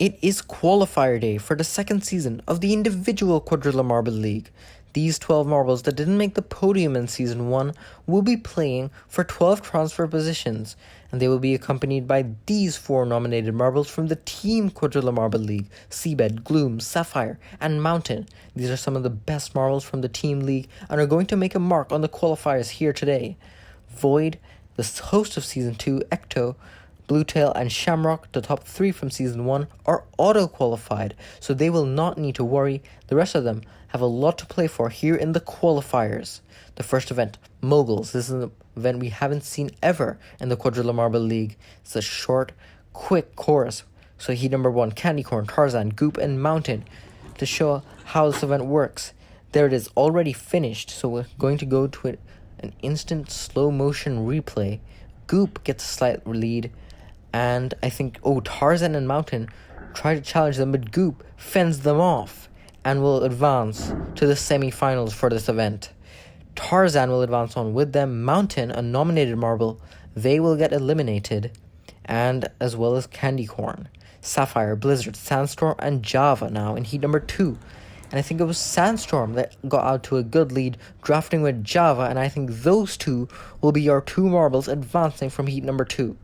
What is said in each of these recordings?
It is qualifier day for the second season of the Individual Quadrilla Marble League. These 12 marbles that didn't make the podium in Season 1 will be playing for 12 transfer positions, and they will be accompanied by these 4 nominated marbles from the Team Quadrilla Marble League: Seabed, Gloom, Sapphire, and Mountain. These are some of the best marbles from the Team League and are going to make a mark on the qualifiers here today. Void, the host of Season 2, Ecto, Bluetail and Shamrock, the top 3 from Season 1, are auto-qualified, so they will not need to worry. The rest of them have a lot to play for here in the qualifiers. The first event, Moguls. This is an event we haven't seen ever in the Quadrilla Marble League. It's a short, quick course. So heat number 1, Candy Corn, Tarzan, Goop, and Mountain. To show how this event works, there it is, already finished. So we're going to go to an instant slow motion replay. Goop gets a slight lead. And I think, Tarzan and Mountain try to challenge them, but Goop fends them off and will advance to the semi-finals for this event. Tarzan will advance on with them. Mountain, a nominated marble, they will get eliminated, and as well as Candy Corn. Sapphire, Blizzard, Sandstorm, and Java now in heat number 2. And I think it was Sandstorm that got out to a good lead, drafting with Java, and I think those two will be our 2 marbles advancing from heat number 2.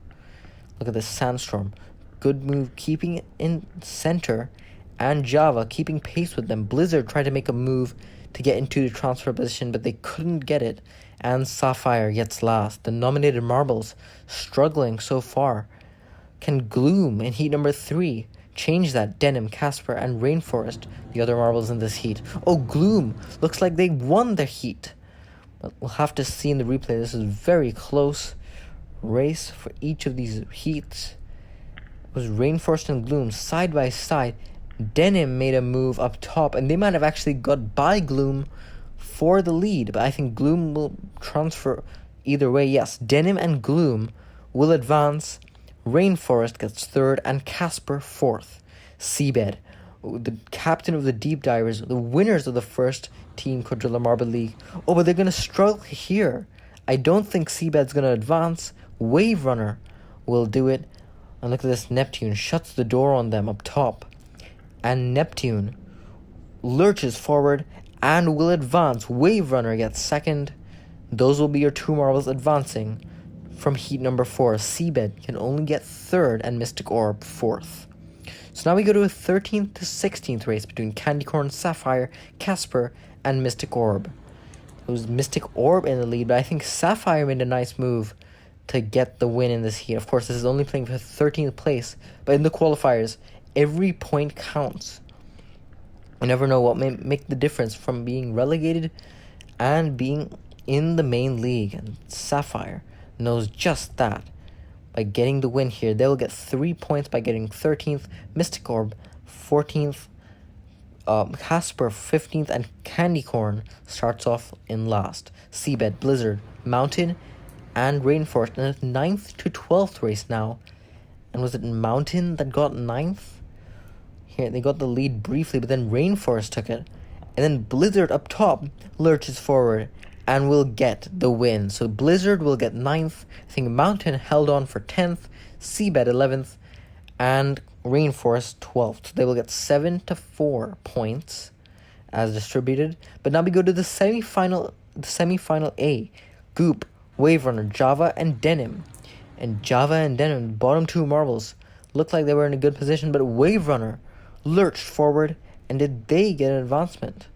Look at this Sandstorm. Good move, keeping it in center. And Java keeping pace with them. Blizzard tried to make a move to get into the transfer position, but they couldn't get it. And Sapphire gets last. The nominated marbles struggling so far. Can Gloom in heat number 3 change that? Denim, Casper, and Rainforest, the other marbles in this heat. Gloom looks like they won the heat. But we'll have to see in the replay. This is very close race for each of these heats. It was Rainforest and Gloom side by side. Denim made a move up top, and they might have actually got by Gloom for the lead, but I think Gloom will transfer either way. Yes, Denim and Gloom will advance. Rainforest gets 3rd and Casper 4th. Seabed, the captain of the Deep Divers, the winners of the first Team Quadrilla Marble League. But they're going to struggle here. I don't think Seabed's going to advance. Wave Runner will do it. And look at this, Neptune shuts the door on them up top. And Neptune lurches forward and will advance. Wave Runner gets 2nd. Those will be your 2 marbles advancing from heat number 4. Seabed can only get 3rd and Mystic Orb 4th. So now we go to a 13th to 16th race between Candy Corn, Sapphire, Casper, and Mystic Orb. It was Mystic Orb in the lead, but I think Sapphire made a nice move to get the win in this heat. Of course, this is only playing for 13th place, but in the qualifiers, every point counts. You never know what may make the difference from being relegated and being in the main league. And Sapphire knows just that. By getting the win here, they will get 3 points by getting 13th, Mystic Orb 14th, Casper 15th, and Candy Corn starts off in last. Seabed, Blizzard, Mountain, and Rainforest in the 9th to 12th race now. And was it Mountain that got 9th? Here, they got the lead briefly, but then Rainforest took it. And then Blizzard up top lurches forward and will get the win. So Blizzard will get 9th. I think Mountain held on for 10th. Seabed 11th. And Rainforest 12th. They will get 7 to 4 points as distributed. But now we go to the semi-final A. Goop, Wave Runner, Java, and Denim. And Java and Denim, bottom 2 marbles, looked like they were in a good position, but Wave Runner lurched forward, and did they get an advancement?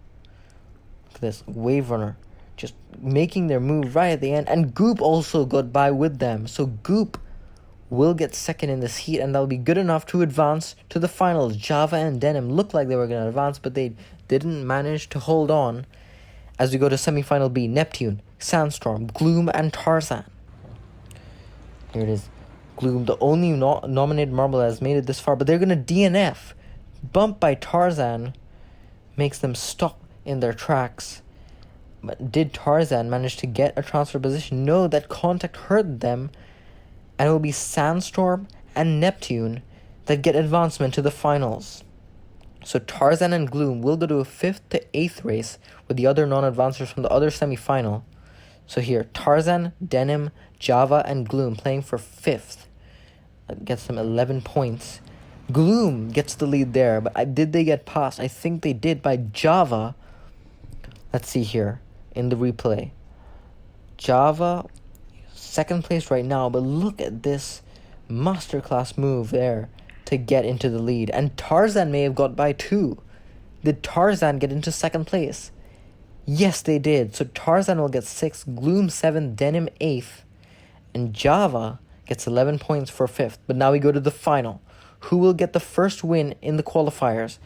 Look at this, Wave Runner just making their move right at the end, and Goop also got by with them. So Goop will get 2nd in this heat, and that'll be good enough to advance to the finals. Java and Denim looked like they were going to advance, but they didn't manage to hold on. As we go to semi-final B, Neptune, Sandstorm, Gloom, and Tarzan. Here it is. Gloom, the only nominated marble that has made it this far, but they're going to DNF. Bumped by Tarzan makes them stop in their tracks. But did Tarzan manage to get a transfer position? No, that contact hurt them. And it will be Sandstorm and Neptune that get advancement to the finals. So Tarzan and Gloom will go to a 5th to 8th race with the other non-advancers from the other semi-final. So here, Tarzan, Denim, Java, and Gloom playing for 5th. That gets them 11 points. Gloom gets the lead there, but did they get past? I think they did by Java. Let's see here in the replay. Java, second place right now, but look at this masterclass move there to get into the lead. And Tarzan may have got by 2. Did Tarzan get into second place? Yes, they did. So Tarzan will get 6, Gloom 7, Denim 8th, and Java gets 11 points for 5th. But now we go to the final. Who will get the first win in the qualifiers?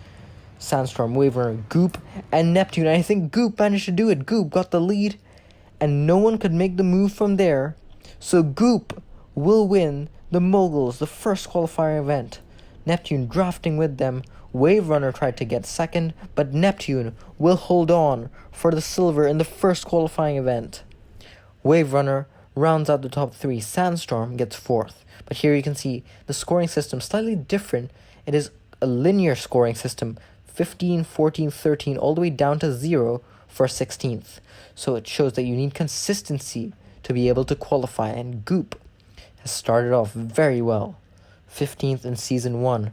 Sandstorm, Wave Runner, Goop, and Neptune. I think Goop managed to do it. Goop got the lead, and no one could make the move from there. So Goop will win the Moguls, the first qualifier event. Neptune drafting with them. Wave Runner tried to get second, but Neptune will hold on for the silver in the first qualifying event. Wave Runner rounds out the top 3. Sandstorm gets 4th. But here you can see the scoring system slightly different. It is a linear scoring system, 15, 14, 13, all the way down to 0 for 16th. So it shows that you need consistency to be able to qualify, and Goop has started off very well. 15th in Season 1.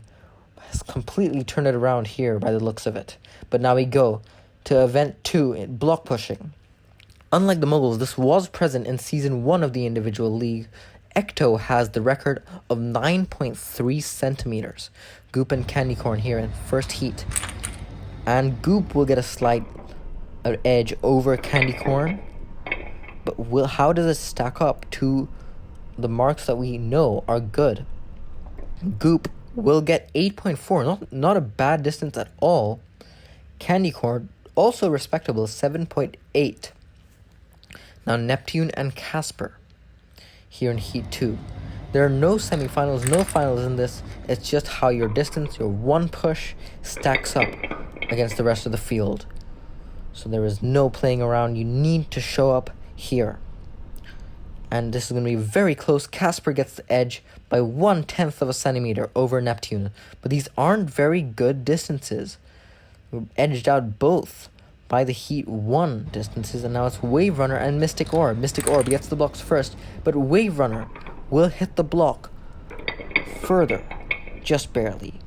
Has completely turned it around here by the looks of it. But now we go to Event 2 in block pushing. Unlike the Moguls, this was present in Season 1 of the Individual League. Ecto has the record of 9.3 centimeters. Goop and Candy Corn here in first heat. And Goop will get a slight edge over Candy Corn. But how does it stack up to the marks that we know are good? Goop will get 8.4, not a bad distance at all. Candy Corn, also respectable, 7.8. Now Neptune and Casper, here in Heat 2. There are no semifinals, no finals in this. It's just how your distance, your one push, stacks up against the rest of the field. So there is no playing around. You need to show up here. And this is going to be very close. Casper gets the edge by 1/10 of a centimeter over Neptune. But these aren't very good distances. We're edged out both by the Heat 1 distances. And now it's Wave Runner and Mystic Orb. Mystic Orb gets the blocks first. But Wave Runner will hit the block further. Just barely.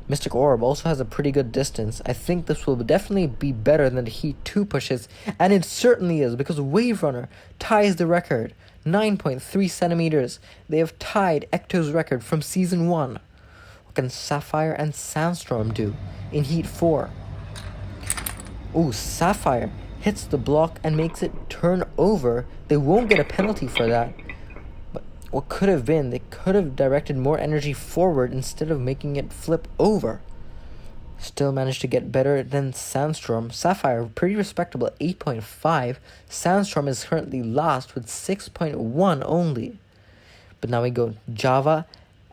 Mystic Orb also has a pretty good distance. I think this will definitely be better than the Heat 2 pushes, and it certainly is, because Wave Runner ties the record, 9.3 centimeters. They have tied Ecto's record from Season 1. What can Sapphire and Sandstorm do in Heat 4? Ooh, Sapphire hits the block and makes it turn over. They won't get a penalty for that. What could have been, they could have directed more energy forward instead of making it flip over. Still managed to get better than Sandstorm. Sapphire, pretty respectable, 8.5. Sandstorm is currently last with 6.1 only. But now we go Java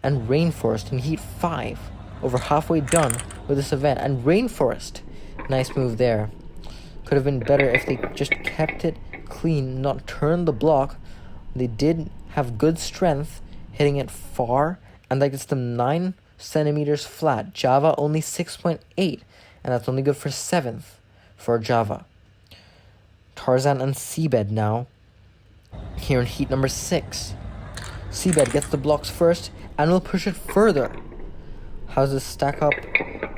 and Rainforest in Heat 5. Over halfway done with this event. And Rainforest, nice move there. Could have been better if they just kept it clean, not turned the block. They did have good strength, hitting it far, and that gets them 9 centimeters flat. Java only 6.8, and that's only good for 7th for Java. Tarzan and Seabed now, here in Heat number 6. Seabed gets the blocks first, and will push it further. How does this stack up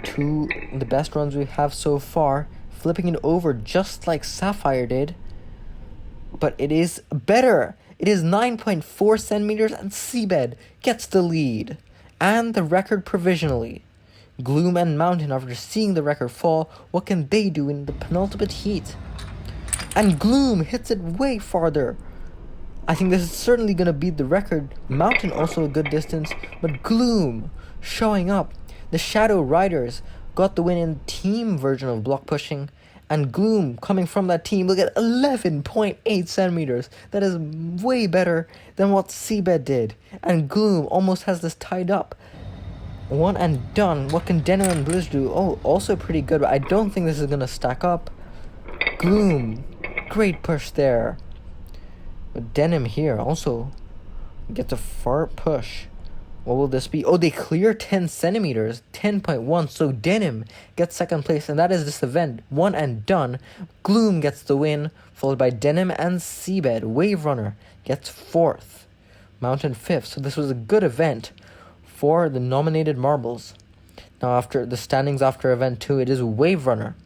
to the best runs we have so far? Flipping it over just like Sapphire did, but it is better. It is 9.4 centimeters, and Seabed gets the lead and the record provisionally. Gloom and Mountain, after seeing the record fall, what can they do in the penultimate heat? And Gloom hits it way farther. I think this is certainly going to beat the record. Mountain also a good distance, but Gloom showing up. The Shadow Riders got the win in team version of block pushing. And Gloom, coming from that team, will get 11.8 centimeters. That is way better than what Seabed did. And Gloom almost has this tied up. One and done. What can Denim and Blizz do? Oh, also pretty good, but I don't think this is going to stack up. Gloom, great push there. But Denim here also gets a far push. What will this be? Oh, they clear 10 centimeters, 10.1. So Denim gets second place, and that is this event. One and done. Gloom gets the win, followed by Denim and Seabed. Wave Runner gets 4th. Mountain 5th. So this was a good event for the nominated marbles. Now after the standings after event 2, it is Wave Runner,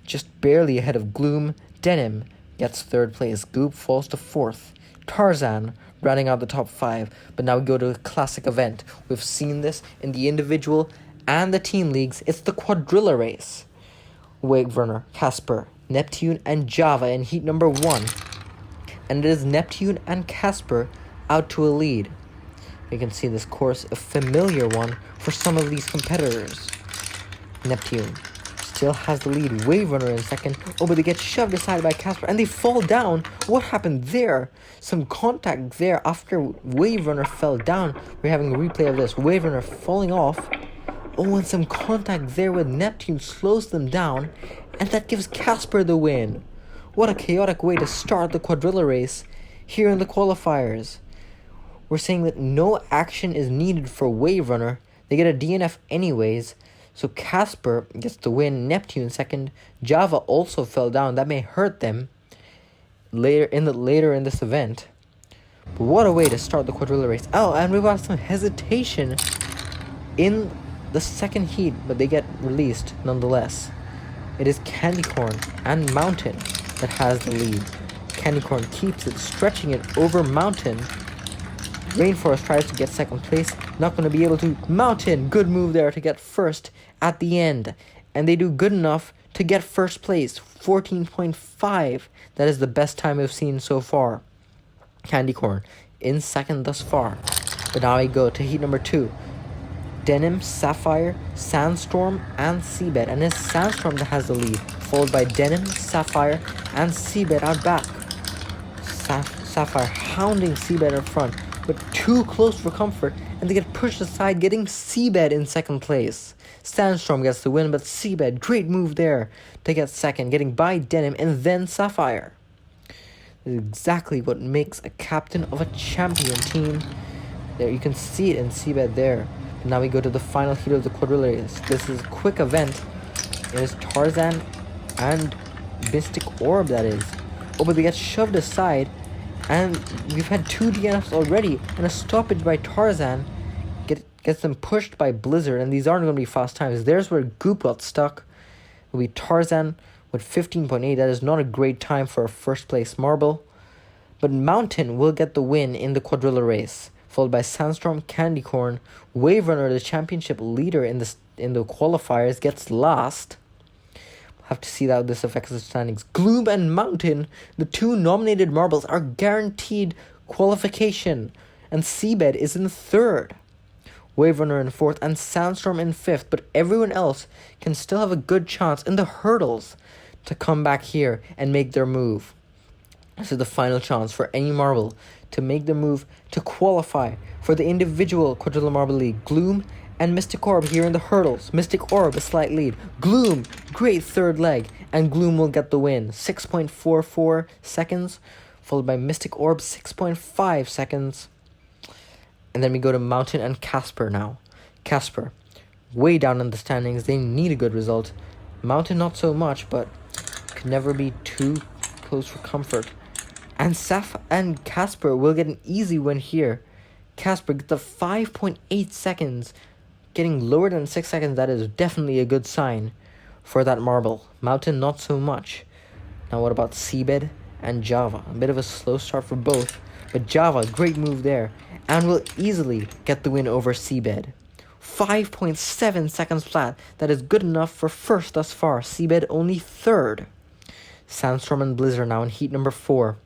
just barely ahead of Gloom. Denim gets 3rd place. Goop falls to 4th. Tarzan rounding out the top 5. But now we go to a classic event. We've seen this in the individual and the team leagues. It's the Quadrilla Race. Wave Runner, Casper, Neptune, and Java in heat number 1. And it is Neptune and Casper out to a lead. You can see this course, a familiar one for some of these competitors. Neptune still has the lead. Wave Runner in 2nd. Oh, but they get shoved aside by Casper and they fall down. What happened there? Some contact there after Wave Runner fell down. We're having a replay of this. Wave Runner falling off. Oh, and some contact there with Neptune slows them down. And that gives Casper the win. What a chaotic way to start the Quadrilla Race here in the qualifiers. We're saying that no action is needed for Wave Runner. They get a DNF anyways. So Casper gets the win. Neptune 2nd. Java also fell down. That may hurt them later in this event. But what a way to start the Quadrilla Race. Oh, and we've got some hesitation in the 2nd heat, but they get released nonetheless. It is Candy Corn and Mountain that has the lead. Candy Corn keeps it, stretching it over Mountain. Rainforest tries to get 2nd place. Not going to be able to. Mountain, good move there to get 1st at the end. And they do good enough to get 1st place. 14.5. That is the best time we've seen so far. Candy Corn in 2nd thus far. But now we go to heat number 2. Denim, Sapphire, Sandstorm, and Seabed. And it's Sandstorm that has the lead, followed by Denim, Sapphire, and Seabed out back. Sapphire hounding Seabed up front, but too close for comfort, and they get pushed aside, getting Seabed in 2nd place. Sandstorm gets the win, but Seabed, great move there to get 2nd, getting by Denim and then Sapphire. This is exactly what makes a captain of a champion team. There, you can see it in Seabed there. And now we go to the final heat of the Quadrilla Race. This is a quick event. It is Tarzan and Mystic Orb, that is. Oh, but they get shoved aside. And we've had 2 DNFs already. And a stoppage by Tarzan gets them pushed by Blizzard. And these aren't going to be fast times. There's where Goop got stuck. It will be Tarzan with 15.8. That is not a great time for a 1st place marble. But Mountain will get the win in the Quadrilla Race, followed by Sandstorm, Candy Corn. Wave Runner, the championship leader in the qualifiers, gets last. We'll have to see how this affects the standings. Gloom and Mountain, the 2 nominated marbles, are guaranteed qualification. And Seabed is in 3rd. Wave Runner in 4th and Sandstorm in 5th. But everyone else can still have a good chance in the hurdles to come back here and make their move. This is the final chance for any marble to make the move to qualify for the individual Quadrilla Marble League. Gloom and Mystic Orb here in the hurdles. Mystic Orb, a slight lead. Gloom, great 3rd leg. And Gloom will get the win. 6.44 seconds. Followed by Mystic Orb, 6.5 seconds. And then we go to Mountain and Casper now. Casper, way down in the standings. They need a good result. Mountain, not so much, but could never be too close for comfort. And and Casper will get an easy win here. Casper gets the 5.8 seconds, getting lower than 6 seconds. That is definitely a good sign for that marble. Mountain, not so much. Now what about Seabed and Java? A bit of a slow start for both, but Java, great move there, and will easily get the win over Seabed. 5.7 seconds flat. That is good enough for 1st thus far. Seabed only 3rd. Sandstorm and Blizzard now in heat number 4.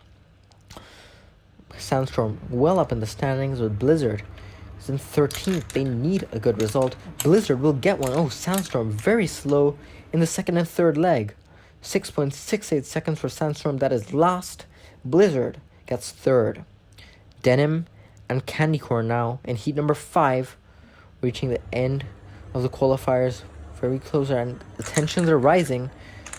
Sandstorm well up in the standings, with Blizzard is in 13th. They need a good result. Blizzard will get one. Oh, Sandstorm very slow in the 2nd and 3rd leg. 6.68 seconds for Sandstorm. That is last. Blizzard gets 3rd. Denim and Candy Corn now in heat number 5, reaching the end of the qualifiers. Very close, and the tensions are rising.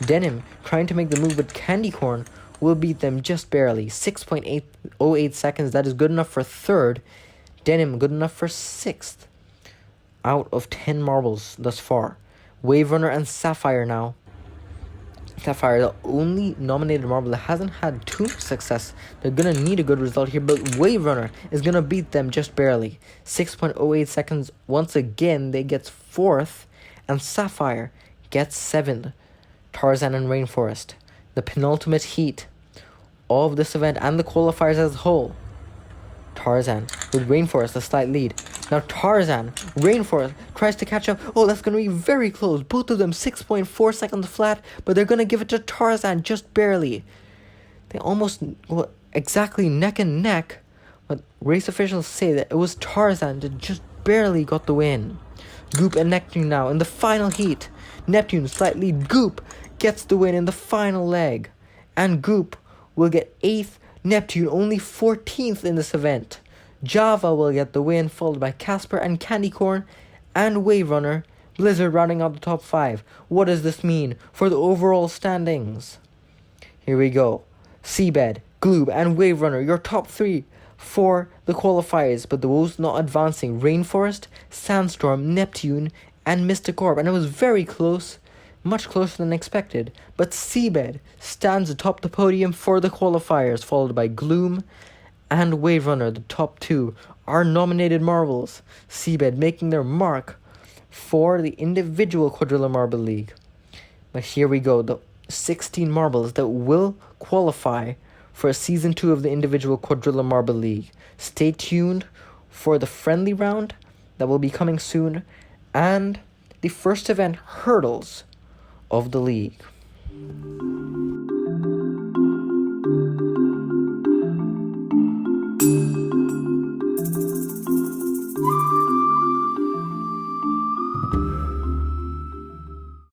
Denim trying to make the move, but Candy Corn will beat them just barely. 6.808 seconds. That is good enough for 3rd. Denim good enough for 6th. Out of 10 marbles thus far. Wave Runner and Sapphire now Sapphire, the only nominated marble that hasn't had too much success. They're gonna need a good result here, but Wave Runner is gonna beat them just barely. 6.08 seconds. Once again, they get 4th, and Sapphire gets 7th. Tarzan and Rainforest, the penultimate heat of this event and the qualifiers as a whole. Tarzan with Rainforest a slight lead. Now Tarzan, Rainforest tries to catch up. Oh, that's going to be very close. Both of them 6.4 seconds flat, but they're going to give it to Tarzan just barely. They almost, exactly neck and neck, but race officials say that it was Tarzan that just barely got the win. Goop and Neptune now in the final heat. Neptune slight lead. Goop gets the win in the final leg. And Goop will get 8th. Neptune only 14th in this event. Java will get the win, followed by Casper and Candy Corn and Wave Runner. Blizzard rounding out the top 5. What does this mean for the overall standings? Here we go. Seabed, Gloob, and Wave Runner, your top 3 for the qualifiers, but those not advancing: Rainforest, Sandstorm, Neptune, and Mystic Orb. And it was very close. Much closer than expected, but Seabed stands atop the podium for the qualifiers, followed by Gloom and Wave Runner. The top 2 are nominated marbles. Seabed making their mark for the Individual Quadrilla Marble League. But here we go, the 16 marbles that will qualify for Season 2 of the Individual Quadrilla Marble League. Stay tuned for the friendly round that will be coming soon, and the first event, Hurdles, of the league.